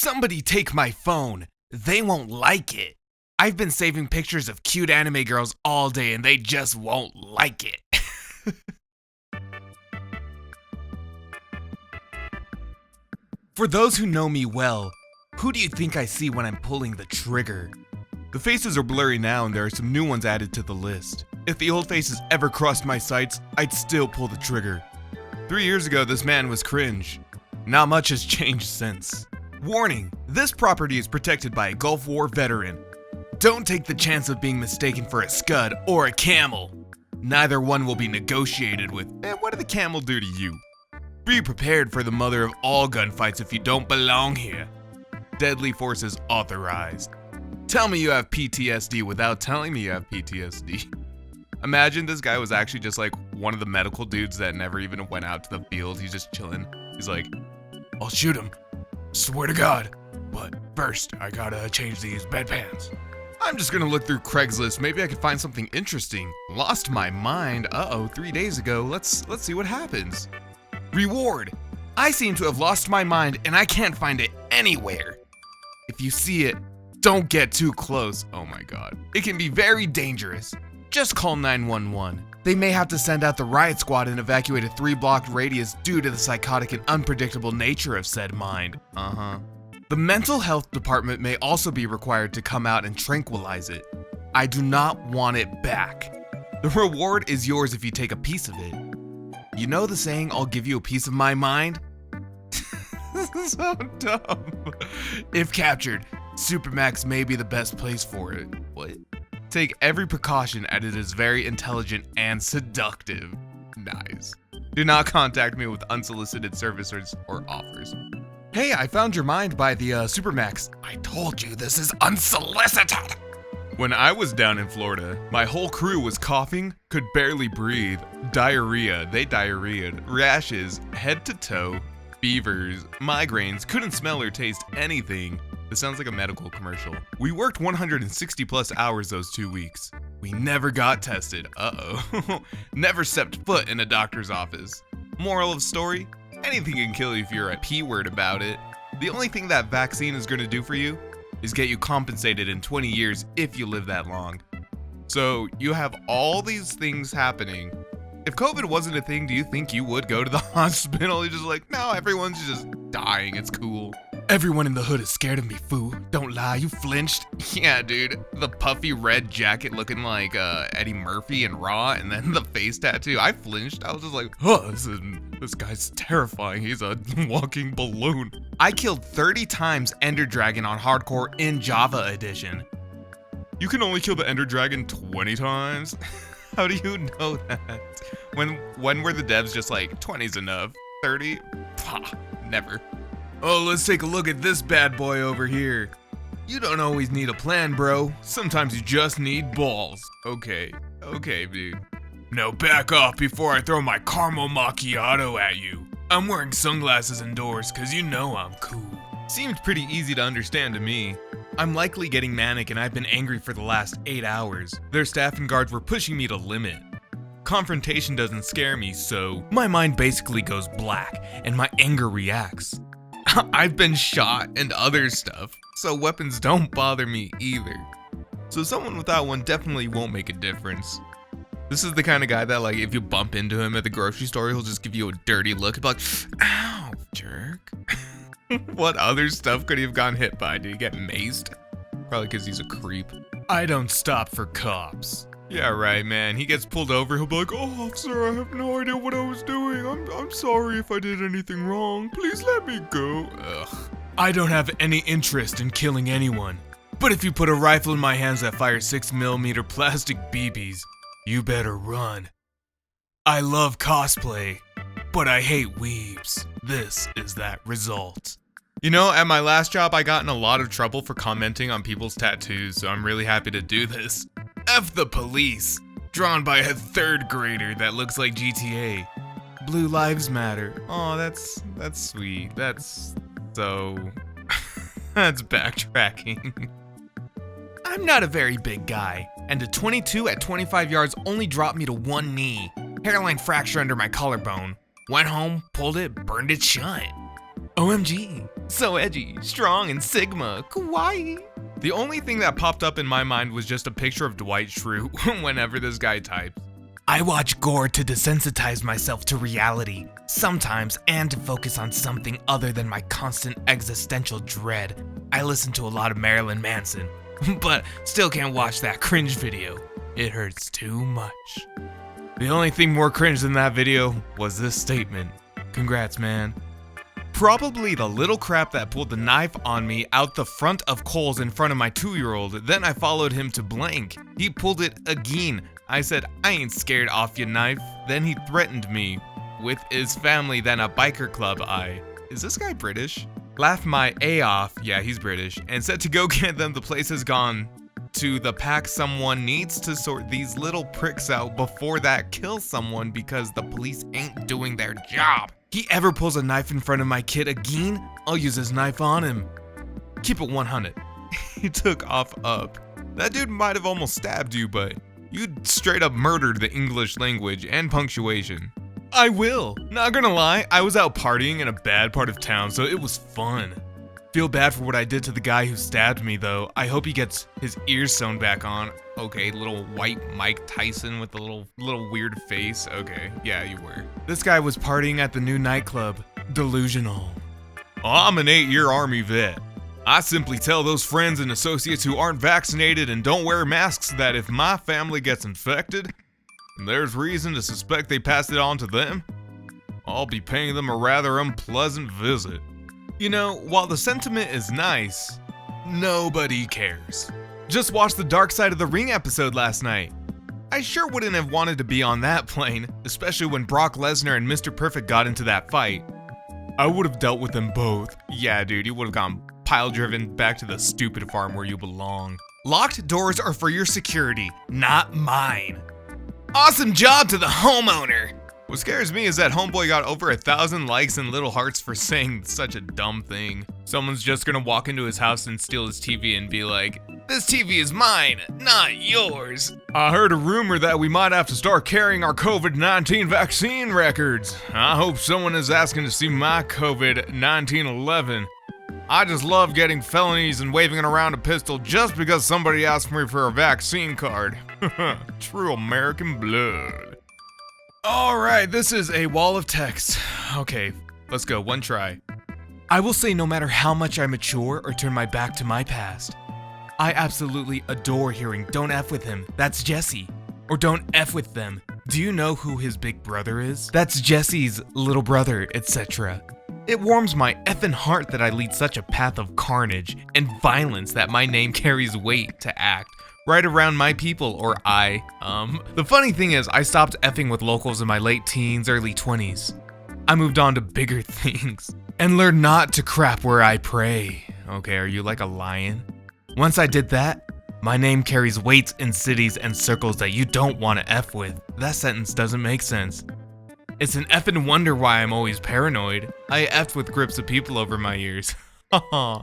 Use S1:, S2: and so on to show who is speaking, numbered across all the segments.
S1: Somebody take my phone. They won't like it. I've been saving pictures of cute anime girls all day and they just won't like it. For those who know me well, who do you think I see when I'm pulling the trigger? The faces are blurry now and there are some new ones added to the list. If the old faces ever crossed my sights, I'd still pull the trigger. 3 years ago, this man was cringe. Not much has changed since. Warning, this property is protected by a Gulf War veteran. Don't take the chance of being mistaken for a scud or a camel. Neither one will be negotiated with. What did the camel do to you? Be prepared for the mother of all gunfights if you don't belong here. Deadly forces authorized. Tell me you have PTSD without telling me you have PTSD. Imagine this guy was actually just like one of the medical dudes that never even went out to the field. He's just chilling. He's like, I'll shoot him. Swear to God. But first, I gotta change these bedpans. I'm just gonna look through Craigslist. Maybe I could find something interesting. Lost my mind. 3 days ago. Let's see what happens. Reward. I seem to have lost my mind and I can't find it anywhere. If you see it, don't get too close. Oh my God. It can be very dangerous. Just call 911. They may have to send out the riot squad and evacuate a 3-block radius due to the psychotic and unpredictable nature of said mind. The mental health department may also be required to come out and tranquilize it. I do not want it back. The reward is yours if you take a piece of it. You know the saying, I'll give you a piece of my mind? This is so dumb. If captured, Supermax may be the best place for it. What? Take every precaution as it is very intelligent and seductive. Nice. Do not contact me with unsolicited services or offers. Hey, I found your mind by the Supermax. I told you this is unsolicited. When I was down in Florida, my whole crew was coughing, could barely breathe, diarrhea, they diarrheaed, rashes, head to toe, fevers, migraines, couldn't smell or taste anything. This sounds like a medical commercial. We worked 160 plus hours those 2 weeks. We never got tested. Never stepped foot in a doctor's office. Moral of story? Anything can kill you if you're a P-word about it. The only thing that vaccine is going to do for you is get you compensated in 20 years if you live that long. So you have all these things happening. If COVID wasn't a thing, do you think you would go to the hospital? You're just like, no, everyone's just dying. It's cool. Everyone in the hood is scared of me, foo. Don't lie, you flinched. Yeah, dude. The puffy red jacket looking like Eddie Murphy and Raw, and then the face tattoo. I flinched. I was just like, this guy's terrifying. He's a walking balloon. I killed 30 times Ender Dragon on Hardcore in Java Edition. You can only kill the Ender Dragon 20 times? How do you know that? When were the devs just like, 20's enough? 30? Pah, never. Oh, let's take a look at this bad boy over here. You don't always need a plan, bro. Sometimes you just need balls. Okay, dude. Now back off before I throw my caramel macchiato at you. I'm wearing sunglasses indoors cause you know I'm cool. Seemed pretty easy to understand to me. I'm likely getting manic and I've been angry for the last 8 hours. Their staff and guards were pushing me to limit. Confrontation doesn't scare me, so my mind basically goes black and my anger reacts. I've been shot and other stuff, so weapons don't bother me either. So someone without one definitely won't make a difference. This is the kind of guy that like if you bump into him at the grocery store, he'll just give you a dirty look and be like, ow, jerk. What other stuff could he have gotten hit by? Did he get maced? Probably because he's a creep. I don't stop for cops. Yeah, right, man. He gets pulled over, he'll be like, oh, officer, I have no idea what I was doing. I'm sorry if I did anything wrong. Please let me go. Ugh. I don't have any interest in killing anyone. But if you put a rifle in my hands that fires 6mm plastic BBs, you better run. I love cosplay, but I hate weebs. This is that result. You know, at my last job, I got in a lot of trouble for commenting on people's tattoos, so I'm really happy to do this. F the police, drawn by a 3rd grader that looks like GTA. Blue Lives Matter. Oh, that's sweet. That's so... that's backtracking. I'm not a very big guy, and a 22 at 25 yards only dropped me to 1 knee. Hairline fracture under my collarbone. Went home, pulled it, burned it shut. OMG, so edgy, strong, and Sigma, kawaii. The only thing that popped up in my mind was just a picture of Dwight Schrute whenever this guy types. I watch gore to desensitize myself to reality, sometimes, and to focus on something other than my constant existential dread. I listen to a lot of Marilyn Manson, but still can't watch that cringe video. It hurts too much. The only thing more cringe than that video was this statement. Congrats, man. Probably the little crap that pulled the knife on me out the front of Kohl's in front of my 2-year-old. Then I followed him to blank. He pulled it again. I said, I ain't scared off your knife. Then he threatened me with his family, then a biker club. Is this guy British? Laughed my A off, yeah, he's British, and said to go get them. The place has gone to the pack. Someone needs to sort these little pricks out before that kills someone because the police ain't doing their job. He ever pulls a knife in front of my kid again, I'll use his knife on him. Keep it 100. He took off up. That dude might have almost stabbed you, but you straight up murdered the English language and punctuation. I will. Not gonna lie, I was out partying in a bad part of town, so it was fun. Feel bad for what I did to the guy who stabbed me, though. I hope he gets his ears sewn back on. Okay, little white Mike Tyson with a little weird face. Okay, yeah, you were. This guy was partying at the new nightclub. Delusional. I'm an 8-year Army vet. I simply tell those friends and associates who aren't vaccinated and don't wear masks that if my family gets infected, and there's reason to suspect they passed it on to them, I'll be paying them a rather unpleasant visit. You know, while the sentiment is nice, nobody cares. Just watched the Dark Side of the Ring episode last night. I sure wouldn't have wanted to be on that plane, especially when Brock Lesnar and Mr. Perfect got into that fight. I would have dealt with them both. Yeah, dude, you would have gone pile-driven back to the stupid farm where you belong. Locked doors are for your security, not mine. Awesome job to the homeowner. What scares me is that homeboy got over 1,000 likes and little hearts for saying such a dumb thing. Someone's just gonna walk into his house and steal his TV and be like, this TV is mine, not yours. I heard a rumor that we might have to start carrying our COVID-19 vaccine records. I hope someone is asking to see my COVID-19 11. I just love getting felonies and waving around a pistol just because somebody asked me for a vaccine card. True American blood. Alright, this is a wall of text. Okay, let's go, one try. I will say no matter how much I mature or turn my back to my past, I absolutely adore hearing "don't F with him, that's Jesse," or "don't F with them, do you know who his big brother is? That's Jesse's little brother," etc. It warms my effing heart that I lead such a path of carnage and violence that my name carries weight to act right around my people, or the funny thing is, I stopped effing with locals in my late teens, early 20s. I moved on to bigger things and learned not to crap where I pray. Okay, are you like a lion? Once I did that, my name carries weights in cities and circles that you don't want to F with. That sentence doesn't make sense. It's an effing wonder why I'm always paranoid. I effed with groups of people over my years. Haha.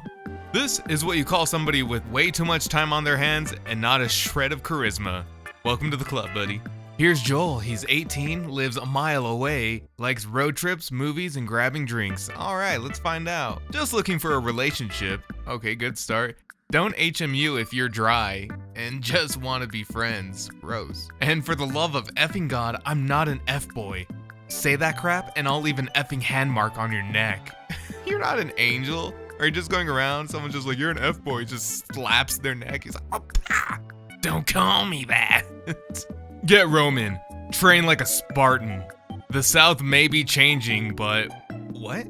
S1: This is what you call somebody with way too much time on their hands and not a shred of charisma. Welcome to the club, buddy. Here's Joel. He's 18, lives a mile away, likes road trips, movies, and grabbing drinks. Alright, let's find out. Just looking for a relationship. Okay, good start. Don't HMU if you're dry and just want to be friends. Gross. And for the love of effing God, I'm not an F-boy. Say that crap and I'll leave an effing hand mark on your neck. You're not an angel. Are you just going around? Someone's just like, you're an F-boy, just slaps their neck. He's like, oh, pah. Don't call me that. Get Roman. Train like a Spartan. The South may be changing, but what?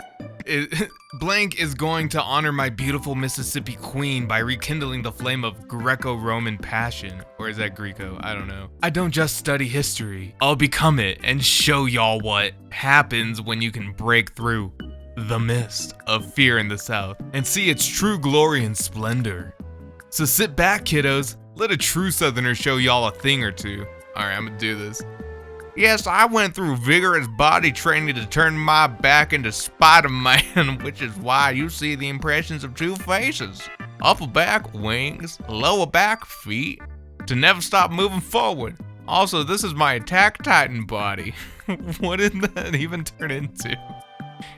S1: Blank is going to honor my beautiful Mississippi queen by rekindling the flame of Greco-Roman passion. Or is that Greco? I don't know. I don't just study history. I'll become it and show y'all what happens when you can break through the mist of fear in the South and see its true glory and splendor. So sit back, kiddos. Let a true Southerner show y'all a thing or two. Alright, I'm gonna do this. Yes, I went through vigorous body training to turn my back into Spider-Man, which is why you see the impressions of two faces. Upper back, wings, lower back, feet, to never stop moving forward. Also, this is my Attack Titan body. What did that even turn into?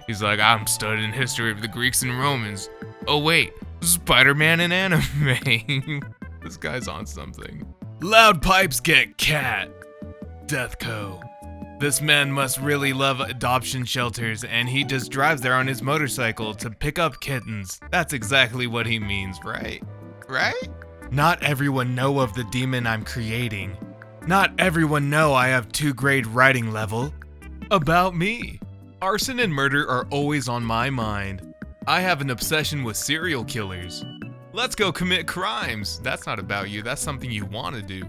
S1: He's like, I'm studying history of the Greeks and Romans. Oh wait, Spider-Man in anime. This guy's on something. Loud pipes get cat. Deathco. This man must really love adoption shelters, and he just drives there on his motorcycle to pick up kittens. That's exactly what he means, right? Right? Not everyone know of the demon I'm creating. Not everyone know I have 2-grade writing level. About me. Arson and murder are always on my mind. I have an obsession with serial killers. Let's go commit crimes. That's not about you, that's something you want to do.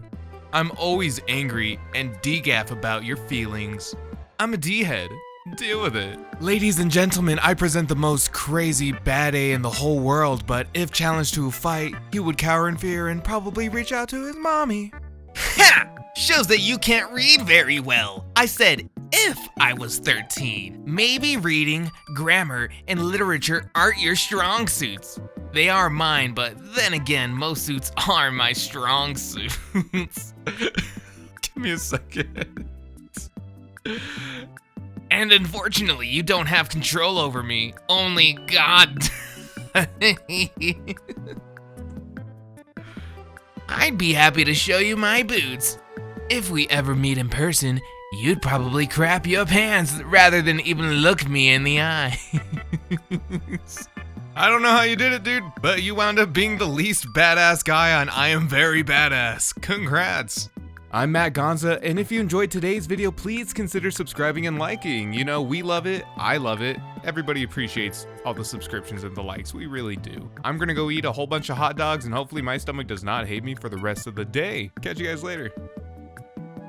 S1: I'm always angry and degaff about your feelings. I'm a D-head. Deal with it. Ladies and gentlemen, I present the most crazy bad A in the whole world, but if challenged to a fight, he would cower in fear and probably reach out to his mommy.
S2: Ha! Shows that you can't read very well. I said if I was 13. Maybe reading, grammar, and literature aren't your strong suits. They are mine, but then again, most suits are my strong suits.
S1: Give me a second.
S2: And unfortunately, you don't have control over me. Only God. I'd be happy to show you my boots. If we ever meet in person, you'd probably crap your pants rather than even look me in the eye.
S1: I don't know how you did it, dude, but you wound up being the least badass guy on I Am Very Badass. Congrats. I'm Matt Gonza, and if you enjoyed today's video, please consider subscribing and liking. You know, we love it, I love it, everybody appreciates all the subscriptions and the likes, we really do. I'm gonna go eat a whole bunch of hot dogs, and hopefully my stomach does not hate me for the rest of the day. Catch you guys later.